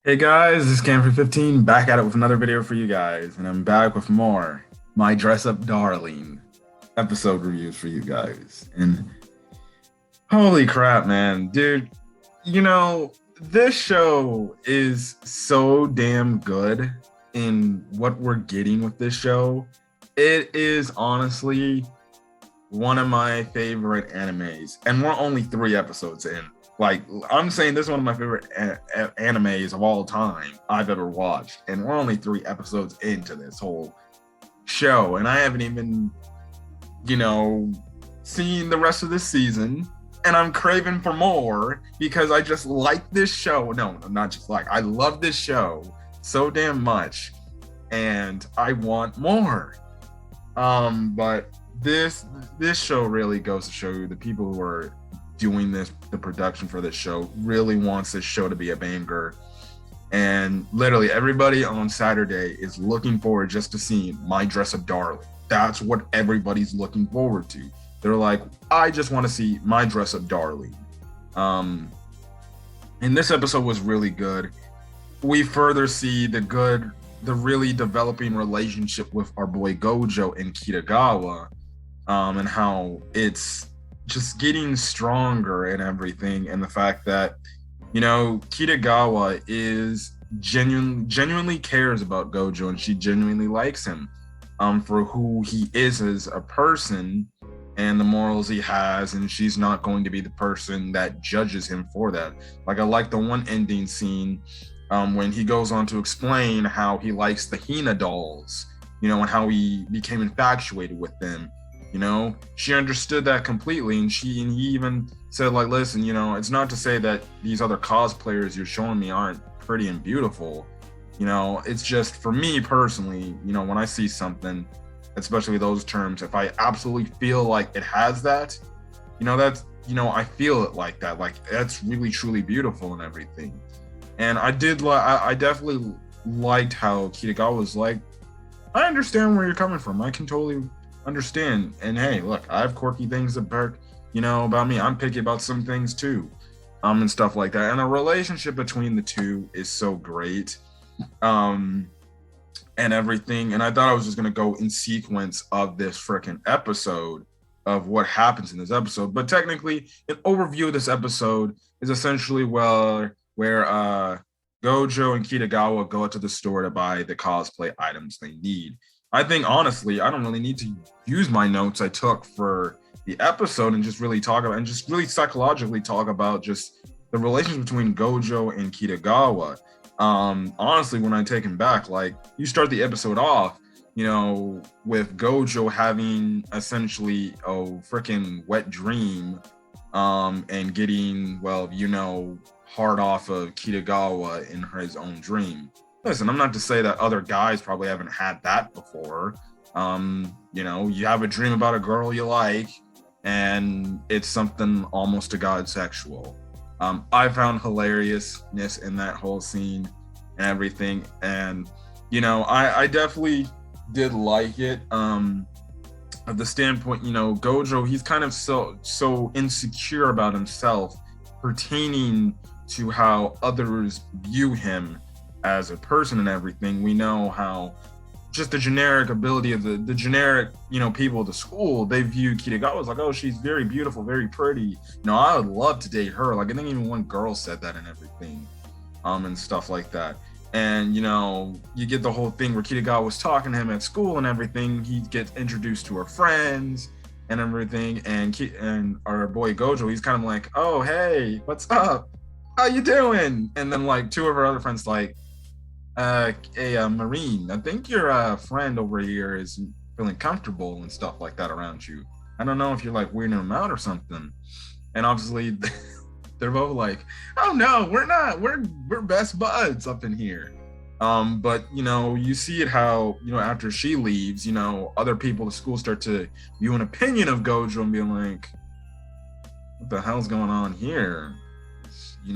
Hey guys, this is Cam15 back at it with another video for you guys, and I'm back with more My Dress Up Darling episode reviews for you guys. And holy crap, man, dude, this show is so damn good in what we're getting with this show. It is honestly one of my favorite animes, and we're only 3 episodes in. Like, I'm saying this is one of my favorite animes of all time I've ever watched, and we're only 3 episodes into this whole show, and I haven't even, seen the rest of this season, and I'm craving for more because I just like this show. No, I'm not just like, I love this show so damn much, and I want more. But this show really goes to show you the people who are doing the production for this show really wants this show to be a banger. And literally everybody on Saturday is looking forward just to seeing My Dress Up Darling. That's what everybody's looking forward to. They're like, I just want to see My Dress Up Darling. And this episode was really good. We further see the really developing relationship with our boy Gojo and Kitagawa, and how it's just getting stronger and everything, and the fact that Kitagawa is genuinely cares about Gojo, and she genuinely likes him for who he is as a person and the morals he has, and she's not going to be the person that judges him for that. Like, I like the one ending scene when he goes on to explain how he likes the Hina dolls, and how he became infatuated with them. She understood that completely, and he even said, like, listen, it's not to say that these other cosplayers you're showing me aren't pretty and beautiful. It's just, for me personally, when I see something, especially those terms, if I absolutely feel like it has that, that's, I feel it like that, like that's really truly beautiful and everything. And I definitely liked how Kitagawa was like, I understand where you're coming from. I can totally understand. And hey, look, I have quirky things about me. I'm picky about some things too, and stuff like that. And the relationship between the two is so great, and everything. And I thought I was just gonna go in sequence of this freaking episode of what happens in this episode. But technically, an overview of this episode is essentially where Gojo and Kitagawa go to the store to buy the cosplay items they need. I think, honestly, I don't really need to use my notes I took for the episode and just really talk about, and just really psychologically talk about just the relationship between Gojo and Kitagawa. Honestly, when I take him back, like, you start the episode off, with Gojo having essentially a freaking wet dream, and getting, hard off of Kitagawa in his own dream. Listen, I'm not to say that other guys probably haven't had that before. You have a dream about a girl you like, and it's something almost to God sexual. I found hilariousness in that whole scene and everything. And, I definitely did like it. At the standpoint, Gojo, he's kind of so insecure about himself pertaining to how others view him as a person and everything. We know how just the generic ability of the generic, people at the school, they view Kitagawa as like, oh, she's very beautiful, very pretty. I would love to date her. Like, I think even one girl said that and everything, and stuff like that. And, you get the whole thing where Kitagawa was talking to him at school and everything. He gets introduced to her friends and everything. And our boy Gojo, he's kind of like, oh, hey, what's up? How you doing? And then, like, 2 of her other friends like, hey, Marine, I think your friend over here is feeling comfortable and stuff like that around you. I don't know if you're like weirding him out or something. And obviously they're both like, oh no, we're not. We're best buds up in here. But you see it how, after she leaves, other people at school start to view an opinion of Gojo and be like, what the hell's going on here?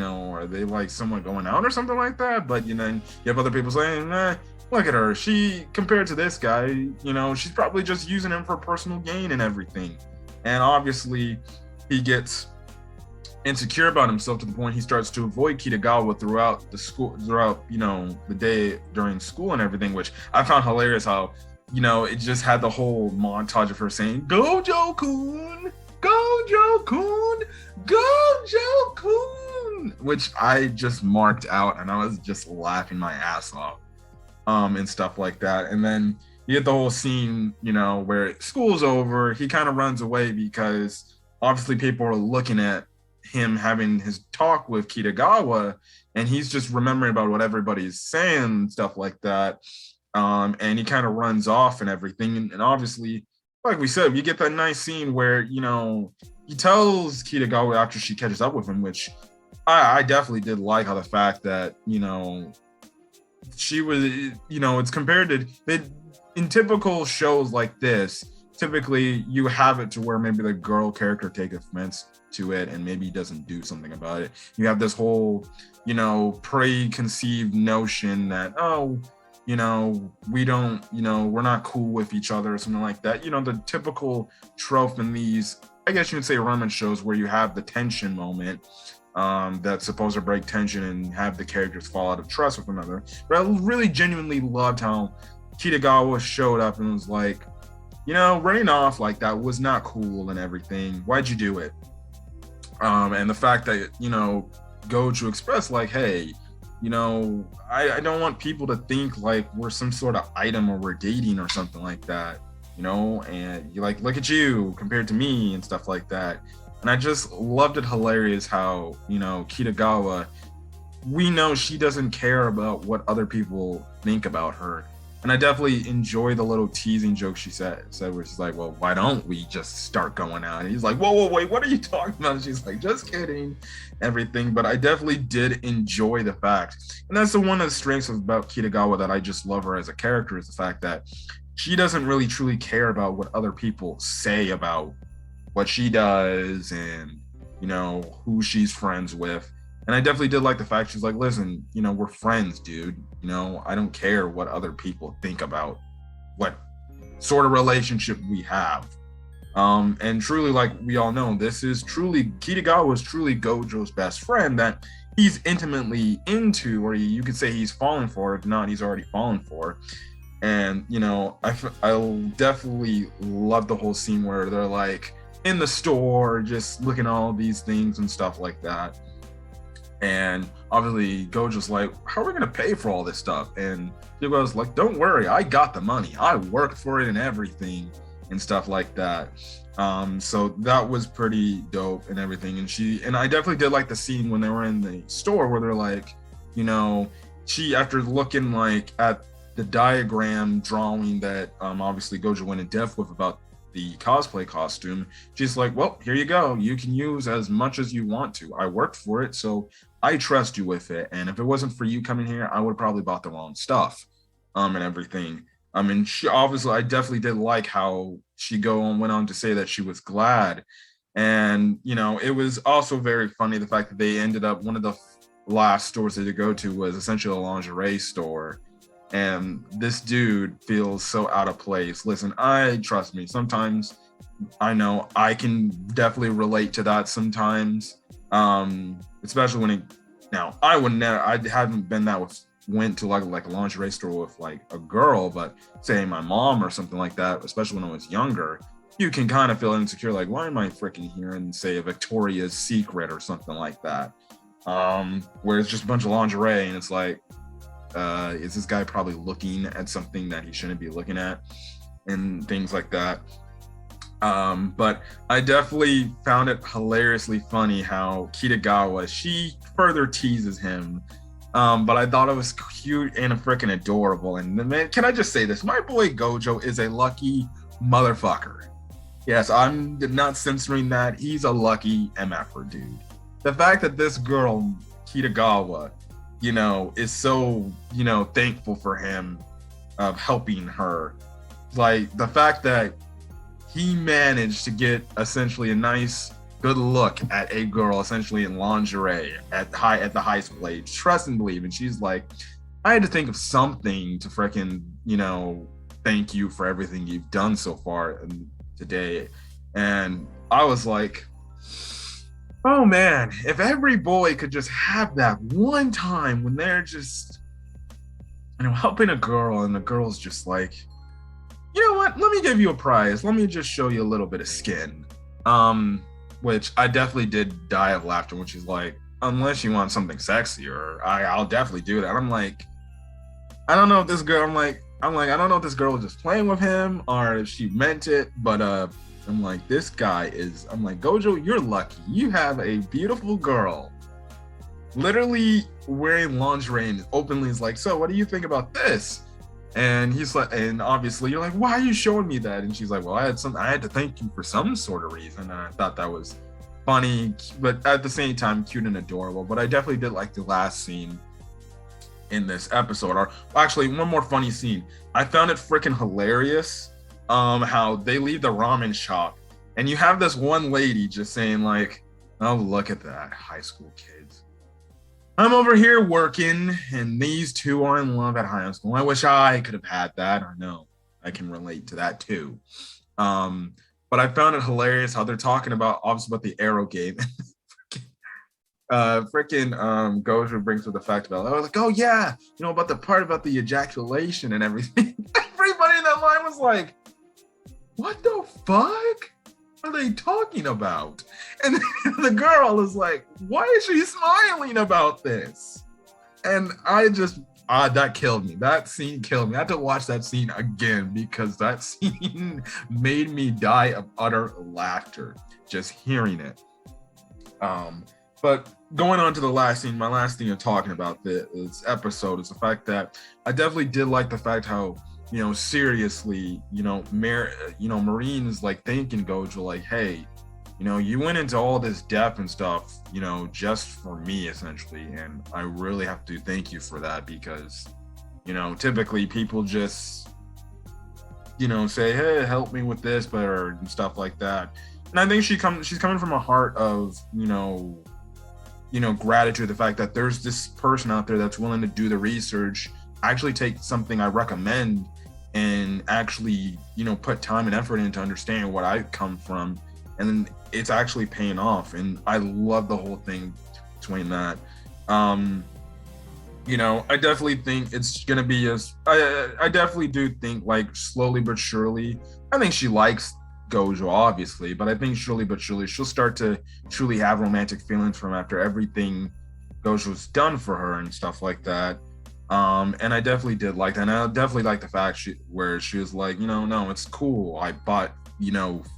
Are they like someone going out or something like that? But you have other people saying, look at her. She, compared to this guy, she's probably just using him for personal gain and everything. And obviously he gets insecure about himself to the point he starts to avoid Kitagawa throughout the day during school and everything, which I found hilarious how, it just had the whole montage of her saying, Gojo-kun, Gojo-kun, Gojo-kun, which I just marked out and I was just laughing my ass off, and stuff like that. And then you get the whole scene, where school's over, he kind of runs away because obviously people are looking at him having his talk with Kitagawa, and he's just remembering about what everybody's saying and stuff like that. And he kind of runs off and everything. And obviously, like we said, you get that nice scene where, he tells Kitagawa after she catches up with him, which I definitely did like how the fact that, she was, it's compared to, in typical shows like this, typically you have it to where maybe the girl character takes offense to it and maybe doesn't do something about it. You have this whole, preconceived notion that, we don't, we're not cool with each other or something like that. The typical trope in these, I guess you would say, ramen shows where you have the tension moment that's supposed to break tension and have the characters fall out of trust with one another. But I really genuinely loved how Kitagawa showed up and was like, running off like that was not cool and everything. Why'd you do it? And the fact that, Gojo expressed like, hey, I don't want people to think like we're some sort of item or we're dating or something like that, and you like, look at you compared to me and stuff like that. And I just loved it hilarious how, Kitagawa, we know she doesn't care about what other people think about her. And I definitely enjoy the little teasing joke she said where she's like, well, why don't we just start going out? And he's like, whoa, wait, what are you talking about? And she's like, just kidding, everything. But I definitely did enjoy the fact. And that's one of the strengths about Kitagawa that I just love her as a character, is the fact that she doesn't really truly care about what other people say about what she does and, who she's friends with. And I definitely did like the fact she's like, listen, we're friends, dude. I don't care what other people think about what sort of relationship we have. And truly, like we all know, Kitagawa is truly Gojo's best friend that he's intimately into, or you could say he's fallen for. If not, he's already fallen for. And, I definitely love the whole scene where they're like in the store, just looking at all these things and stuff like that. And obviously Gojo's like, how are we gonna pay for all this stuff? And Kitagawa's like, don't worry, I got the money. I worked for it and everything and stuff like that. So that was pretty dope and everything. And I definitely did like the scene when they were in the store where they're like, she, after looking like at the diagram drawing that obviously Gojo went in depth with about the cosplay costume, she's like, well, here you go. You can use as much as you want to. I worked for it, so I trust you with it. And if it wasn't for you coming here, I would have probably bought the wrong stuff and everything. I mean, she obviously, I definitely did like how she went on to say that she was glad. And, it was also very funny the fact that they ended up, one of the last stores that they go to was essentially a lingerie store. And this dude feels so out of place. Listen, trust me, sometimes I know I can definitely relate to that sometimes. Especially I haven't been went to like a lingerie store with like a girl, but say my mom or something like that, especially when I was younger, you can kind of feel insecure, like, why am I freaking here in, say, a Victoria's Secret or something like that? Where it's just a bunch of lingerie and it's like, is this guy probably looking at something that he shouldn't be looking at and things like that. But I definitely found it hilariously funny how Kitagawa, she further teases him, but I thought it was cute and freaking adorable. And man, can I just say this, my boy Gojo is a lucky motherfucker. Yes, I'm not censoring that. He's a lucky MFer, dude. The fact that this girl Kitagawa, is so, thankful for him of helping her. Like the fact that he managed to get essentially a nice, good look at a girl essentially in lingerie at the high school age. Trust and believe. And she's like, I had to think of something to freaking, thank you for everything you've done so far today. And I was like, Oh man, if every boy could just have that one time when they're just, helping a girl and the girl's just like, you know what? Let me give you a prize. Let me just show you a little bit of skin. Which I definitely did die of laughter when she's like, unless you want something sexier, I'll definitely do that. I'm like, I don't know if this girl, I don't know if this girl was just playing with him or if she meant it, but I'm like, this guy is, I'm like, Gojo, you're lucky. You have a beautiful girl literally wearing lingerie and openly is like, so what do you think about this? And he's like, and obviously you're like, why are you showing me that? And she's like, well, I had to thank you for some sort of reason. And I thought that was funny, but at the same time, cute and adorable. But I definitely did like the last scene in this episode. Or actually, one more funny scene. I found it freaking hilarious. How they leave the ramen shop and you have this one lady just saying like, oh, look at that, high school kids. I'm over here working and these two are in love at high school. I wish I could have had that. I know I can relate to that too. But I found it hilarious how they're talking about, obviously, about the arrow game. Gojo brings up the fact about, I was like, oh yeah, about the part about the ejaculation and everything. Everybody in that line was like, what the fuck are they talking about? And the girl is like, why is she smiling about this? And I just, that killed me. That scene killed me. I had to watch that scene again because that scene made me die of utter laughter just hearing it. But going on to the last scene, my last thing of talking about this episode is the fact that I definitely did like the fact how, seriously, Marine is like thanking Gojo, like, hey, you went into all this depth and stuff, just for me, essentially. And I really have to thank you for that because, typically people just, say, hey, help me with this, and stuff like that. And I think she's coming from a heart of, gratitude, the fact that there's this person out there that's willing to do the research, actually take something I recommend and actually, put time and effort into understanding what I come from. And then it's actually paying off. And I love the whole thing between that. I definitely think it's going to be I definitely do think, like, slowly but surely, I think she likes Gojo, obviously, but I think slowly but surely she'll start to truly have romantic feelings from after everything Gojo's done for her and stuff like that. And I definitely did like that. And I definitely like the fact where she was like, no, it's cool. I bought,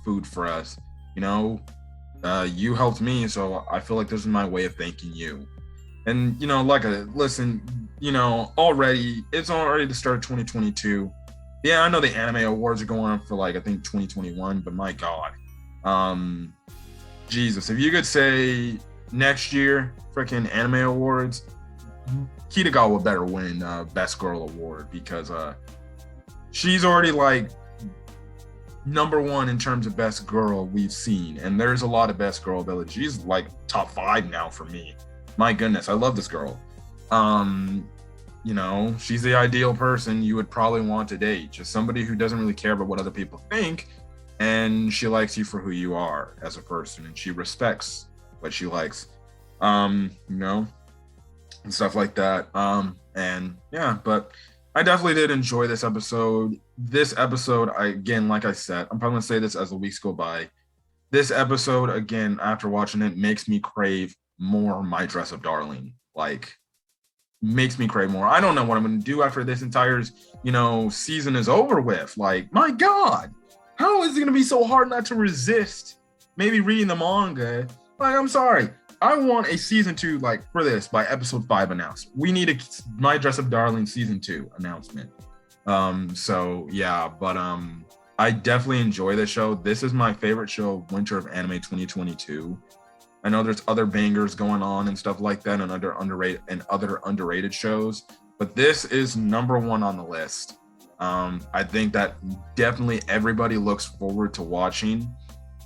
food for us. You helped me, so I feel like this is my way of thanking you. And, listen, already, it's already the start of 2022. Yeah, I know the anime awards are going on for, like, I think 2021, but my God. Jesus, if you could say next year, freaking anime awards, Kitagawa better win Best Girl Award because she's already, like, number one in terms of Best Girl we've seen. And there's a lot of Best Girl ability. She's, like, top 5 now for me. My goodness, I love this girl. She's the ideal person you would probably want to date. Just somebody who doesn't really care about what other people think, and she likes you for who you are as a person, and she respects what she likes, and stuff like that. And yeah, but I definitely did enjoy this episode. This episode, again, like I said, I'm probably gonna say this as the weeks go by. This episode, again, after watching it, makes me crave more My Dress Up Darling. Like, makes me crave more. I don't know what I'm going to do after this entire, season is over with. Like, my God, how is it going to be so hard not to resist maybe reading the manga? Like, I'm sorry. I want a season 2, like, for this by episode 5 announced. We need a My Dress Up Darling season 2 announcement. So yeah, but I definitely enjoy this show. This is my favorite show, Winter of Anime 2022. I know there's other bangers going on and stuff like that and other underrated shows, but this is number 1 on the list. I think that definitely everybody looks forward to watching.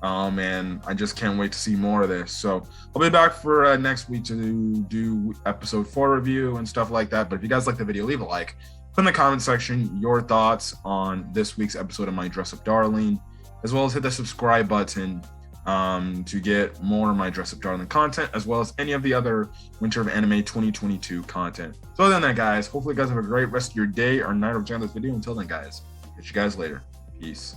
And I just can't wait to see more of this. So I'll be back for next week to do episode 4 review and stuff like that. But if you guys like the video, leave a like. Put in the comment section your thoughts on this week's episode of My Dress Up Darling, as well as hit the subscribe button to get more of my Dress Up Darling content, as well as any of the other Winter of Anime 2022 content. So other than that, guys, hopefully you guys have a great rest of your day or night of watching this video. Until then, guys, catch you guys later. Peace.